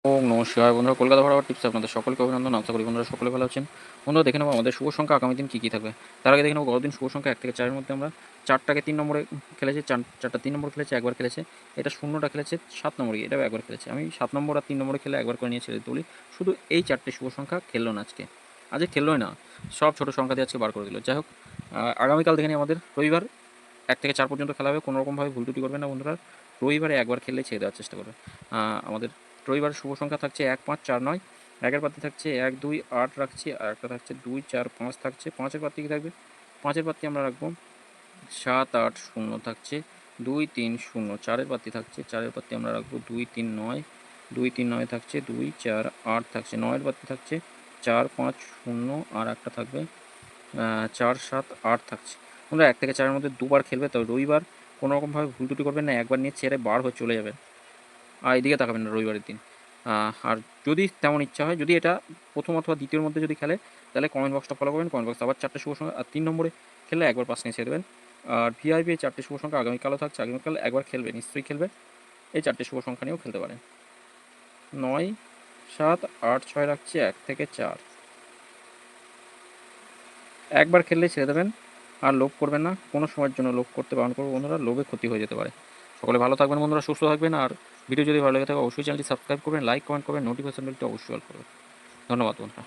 ওম নমঃ শিবায়। বন্ধুরা, কলকাতা বরাবর টিপস আপনাদের সকলকে অভিনন্দন। আশা করি বন্ধুরা সকলে ভালো আছেন। বন্ধুরা, দেখে নেবো আমাদের শুভ সংখ্যা আগামী দিন কী কী থাকবে। তার আগে দেখে নেবো গতদিন শুভ সংখ্যা 1 থেকে 4 এর মধ্যে আমরা 4টাকে 3 নম্বরে খেলেছে, 4টা 3 নম্বর খেলেছে, একবার খেলেছে। এটা 0টা খেলেছে 7 নম্বরে, এটাও একবার খেলেছে। আমি 7 নম্বর আর 3 নম্বরে খেলে একবার করে নিয়ে ছেড়ে তুলি। শুধু এই 4টে শুভ সংখ্যা খেললো না আজকে। আজকে খেললোই না, সব ছোটো সংখ্যা দিয়ে আজকে বার করে দিল। যাই হোক, আগামীকাল দেখে নিই আমাদের রবিবার 1 থেকে 4 পর্যন্ত খেলা হবে। কোনোরকমভাবে ভুল ত্রুটি করবে না বন্ধুরা। রবিবারে একবার খেললেই ছেড়ে দেওয়ার চেষ্টা করবে। আমাদের রবিবার শুভ সংখ্যা থাকছে 1, 5, 4, 9। একের পাত্রী থাকছে 1, 2, 8 রাখছি, আর একটা থাকছে 2, 4, 5 থাকছে। 5-এর পাত্রী কী থাকবে? 5-এর পাত্রী আমরা রাখবো 7, 8, 0 থাকছে 2, 3, 0। 4-এর পাত্রী থাকছে, 4-এর পাত্রী আমরা রাখবো 2, 3, 9। 2, 3, 9 থাকছে 2, 4, 8 থাকছে। 9-এর পাত্রী থাকছে 4, 5, 0, আর একটা থাকবে 4, 7, 8 থাকছে। তোমরা 1 থেকে 4-এর মধ্যে দুবার খেলবে, তবে রবিবার কোনোরকমভাবে ভুল ত্রুটি করবেন না। একবার নিয়ে ছেড়ে বার হয়ে চলে যাবেন, আর এদিকে তাকাবেন না রবিবারের দিন। আর যদি তেমন ইচ্ছা হয়, যদি এটা প্রথম অথবা দ্বিতীয়র মধ্যে যদি খেলে, তাহলে কমেন্ট বক্সটা ফলো করবেন। কমেন্ট বক্সে আবার 4টে শুভ সংখ্যা, আর 3 নম্বরে খেললে একবার পাস নিয়ে ছেড়ে দেবেন। আর ভিআইপি 4টে শুভ সংখ্যা আগামীকালও থাকছে, আগামীকাল একবার খেলবে, নিশ্চয়ই খেলবে। এই 4টে শুভ সংখ্যা নিয়েও খেলতে পারেন। 9, 7, 8, 6 রাখছি 1 থেকে 4। একবার খেললেই ছেড়ে দেবেন, আর লোভ করবেন না। কোনো সময়ের জন্য লোভ করতে বারণ করবো বন্ধুরা, লোভে ক্ষতি হয়ে যেতে পারে। সকলে ভালো থাকবেন বন্ধুরা, সুস্থ থাকবেন। আর ভিডিও যদি ভালো লেগে থাকে অবশ্যই চ্যানেলটি সাবস্ক্রাইব করবেন, লাইক কমেন্ট করবেন, নোটিফিকেশন বেলটি অবশ্যই অল করবেন। ধন্যবাদ বন্ধুরা।